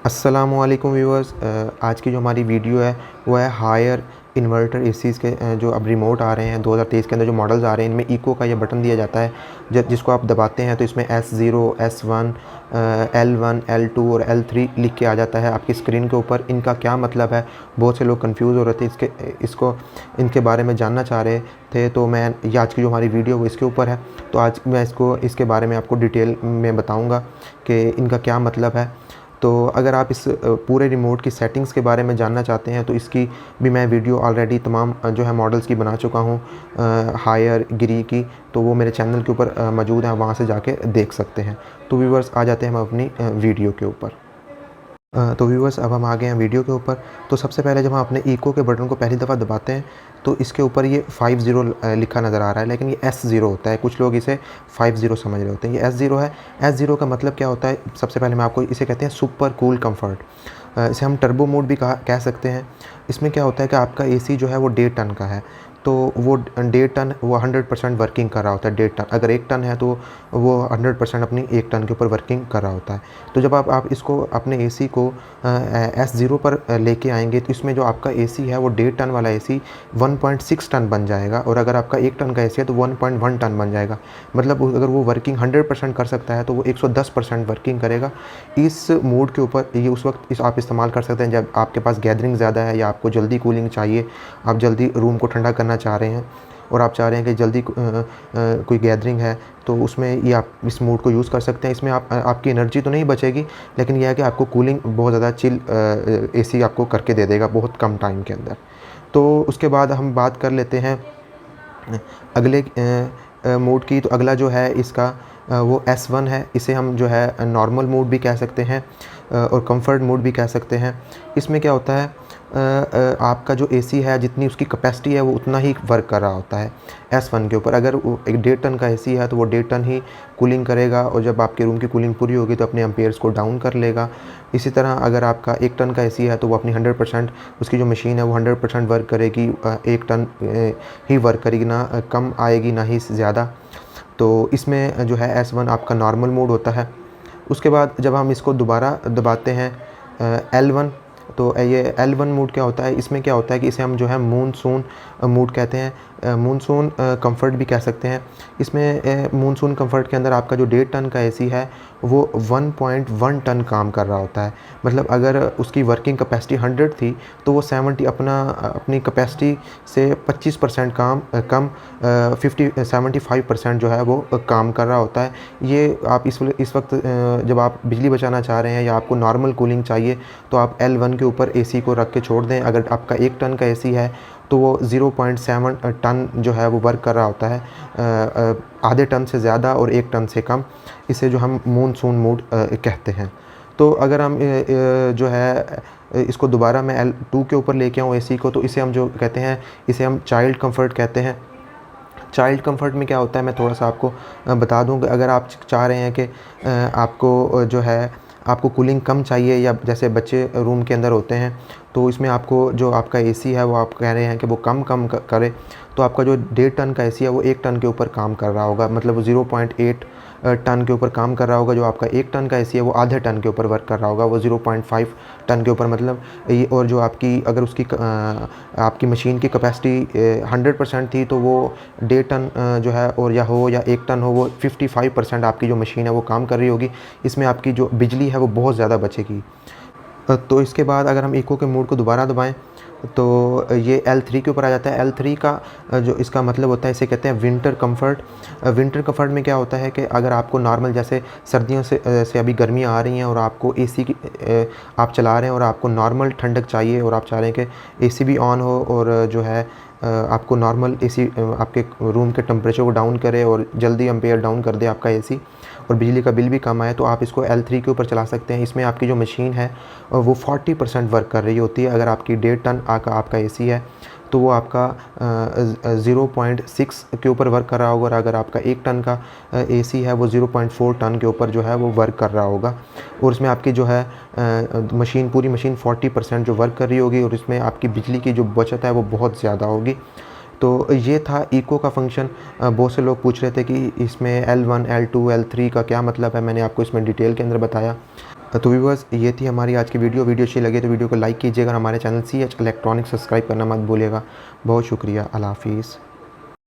अस्सलामुअलैकुम व्यूअर्स। आज की जो हमारी वीडियो है वो है हायर इन्वर्टर एसीज़ के जो अब रिमोट आ रहे हैं 2023 के अंदर जो मॉडल्स आ रहे हैं, इनमें इको का ये बटन दिया जाता है जिसको आप दबाते हैं तो इसमें S0 S1 L1 L2 और L3 लिख के आ जाता है आपकी स्क्रीन के ऊपर। इनका क्या मतलब है, बहुत से लोग कंफ्यूज हो रहे थे इसको इनके बारे में जानना चाह रहे थे। तो मैं ये आज की जो हमारी वीडियो वो इसके ऊपर है। तो आज मैं इसके बारे में आपको डिटेल में बताऊँगा कि इनका क्या मतलब है। तो अगर आप इस पूरे रिमोट की सेटिंग्स के बारे में जानना चाहते हैं तो इसकी भी मैं वीडियो ऑलरेडी तमाम जो है मॉडल्स की बना चुका हूँ, हायर गिरी की। तो वो मेरे चैनल के ऊपर मौजूद है, वहाँ से जाके देख सकते हैं। तो व्यूवर्स आ जाते हैं हम अपनी वीडियो के ऊपर। तो व्यूवर्स अब हम आ गए हैं वीडियो के ऊपर। तो सबसे पहले जब हम अपने इको के बटन को पहली दफ़ा दबाते हैं तो इसके ऊपर ये 50 लिखा नज़र आ रहा है, लेकिन ये S0 होता है। कुछ लोग इसे 50 समझ रहे होते हैं, ये S0 है। S0 का मतलब क्या होता है, सबसे पहले मैं आपको इसे कहते हैं सुपर कूल कंफर्ट। इसे हम टर्बो मोड भी कह सकते हैं। इसमें क्या होता है कि आपका एसी जो है वो 1.5 टन का है, तो वो 1.5 टन वो 100% वर्किंग कर रहा होता है। 1.5 टन अगर 1 टन है तो वो 100% अपनी 1 टन के ऊपर वर्किंग कर रहा होता है। तो जब आप इसको अपने एसी को S0 पर लेके आएंगे तो इसमें जो आपका एसी है वो 1.5 टन वाला एसी 1.6 टन बन जाएगा, और अगर आपका 1 टन का एसी है तो 1.1 टन बन जाएगा। मतलब अगर वो वर्किंग 100% कर सकता है तो वो 110% वर्किंग करेगा। इस मोड के ऊपर ये उस वक्त आप इस्तेमाल कर सकते हैं जब आपके पास गैदरिंग ज़्यादा है या आपको जल्दी कूलिंग चाहिए, आप जल्दी रूम को ठंडा करना चाह रहे हैं और आप चाह रहे हैं कि जल्दी कोई गैदरिंग है, तो उसमें ये आप इस मोड को यूज़ कर सकते हैं। इसमें आपकी एनर्जी तो नहीं बचेगी, लेकिन यह है कि आपको कूलिंग बहुत ज़्यादा चिल एसी आपको करके दे देगा बहुत कम टाइम के अंदर। तो उसके बाद हम बात कर लेते हैं अगले मोड की। तो अगला जो है इसका वो S1 है। इसे हम जो है नॉर्मल मोड भी कह सकते हैं और कंफर्ट मोड भी कह सकते हैं। इसमें क्या होता है, आपका जो एसी है जितनी उसकी कैपेसिटी है वो उतना ही वर्क कर रहा होता है S1 के ऊपर। अगर वो एक 1.5 टन का एसी है तो वो 1.5 टन ही कूलिंग करेगा, और जब आपके रूम की कूलिंग पूरी होगी तो अपने एम्पेयर्स को डाउन कर लेगा। इसी तरह अगर आपका 1 टन का एसी है तो वो अपनी 100% उसकी जो मशीन है वो 100% वर्क करेगी। 1 टन ही वर्क करेगी, ना कम आएगी ना ही ज़्यादा। तो इसमें जो है S1 आपका नॉर्मल मोड होता है। उसके बाद जब हम इसको दोबारा दबाते हैं L1, तो ये L1 मोड क्या होता है, इसमें क्या होता है कि इसे हम जो है मूनसून मोड कहते हैं, मूनसून कंफर्ट भी कह सकते हैं। इसमें मूनसून कंफर्ट के अंदर आपका जो 1.5 टन का एसी है वो 1.1 टन काम कर रहा होता है। मतलब अगर उसकी वर्किंग कैपेसिटी 100 थी तो वो 70 अपनी कैपेसिटी से 25% कम 75% जो है वो काम कर रहा होता है। ये आप इस वक्त जब आप बिजली बचाना चाह रहे हैं या आपको नॉर्मल कूलिंग चाहिए तो आप L1 के ऊपर एसी को रख के छोड़ दें। अगर आपका 1 टन का एसी है तो वो 0.7 टन जो है वो वर्क कर रहा होता है, आधे टन से ज़्यादा और 1 टन से कम। इसे जो हम मूनसून मोड कहते हैं। तो अगर हम जो है इसको दोबारा मैं L2 के ऊपर लेके आऊँ एसी को, तो इसे हम जो कहते हैं इसे हम चाइल्ड कंफर्ट कहते हैं। चाइल्ड कंफर्ट में क्या होता है मैं थोड़ा सा आपको बता दूँ कि अगर आप चाह रहे हैं कि आपको जो है आपको कूलिंग कम चाहिए, या जैसे बच्चे रूम के अंदर होते हैं तो इसमें आपको जो आपका एसी है वो आप कह रहे हैं कि वो कम करे, तो आपका जो 1.5 टन का एसी है वो 1 टन के ऊपर काम कर रहा होगा। मतलब वो 0.8 टन के ऊपर काम कर रहा होगा। जो आपका 1 टन का एसी है वो आधे टन के ऊपर वर्क कर रहा होगा, वो 0.5 टन के ऊपर। मतलब ये, और जो आपकी अगर उसकी आपकी मशीन की कैपेसिटी 100% थी तो वो 1.5 टन जो है और या 1 टन हो, वो 55% आपकी जो मशीन है वो काम कर रही होगी। इसमें आपकी जो बिजली है वो बहुत ज़्यादा बचेगी। तो इसके बाद अगर हम इको के मोड को दोबारा दबाएं तो ये L3 के ऊपर आ जाता है। L3 का जो इसका मतलब होता है, इसे कहते हैं विंटर कंफर्ट। विंटर कंफर्ट में क्या होता है कि अगर आपको नॉर्मल जैसे सर्दियों से अभी गर्मियाँ आ रही हैं और आपको एसी की आप चला रहे हैं और आपको नॉर्मल ठंडक चाहिए और आप चाह रहे हैं कि एसी भी ऑन हो और जो है आपको नॉर्मल एसी आपके रूम के टेम्परेचर को डाउन करे और जल्दी एम्पेयर डाउन कर दे आपका एसी, और बिजली का बिल भी कम आए, तो आप इसको L3 के ऊपर चला सकते हैं। इसमें आपकी जो मशीन है वो 40% वर्क कर रही होती है। अगर आपकी 1.5 टन आपका एसी है तो वो आपका 0.6 के ऊपर वर्क कर रहा होगा, और अगर आपका 1 टन का एसी है वो 0.4 टन के ऊपर जो है वो वर्क कर रहा होगा। और इसमें आपकी जो है पूरी मशीन 40% जो वर्क कर रही होगी, और इसमें आपकी बिजली की जो बचत है वो बहुत ज़्यादा होगी। तो ये था इको का फंक्शन। बहुत से लोग पूछ रहे थे कि इसमें L1 L2 L3 का क्या मतलब है, मैंने आपको इसमें डिटेल के अंदर बताया। तो व्यूअर्स ये थी हमारी आज की वीडियो अच्छी लगे तो वीडियो को लाइक कीजिएगा, हमारे चैनल CH इलेक्ट्रॉनिक्स सब्सक्राइब करना मत भूलिएगा। बहुत शुक्रिया, अल्लाह हाफिज़।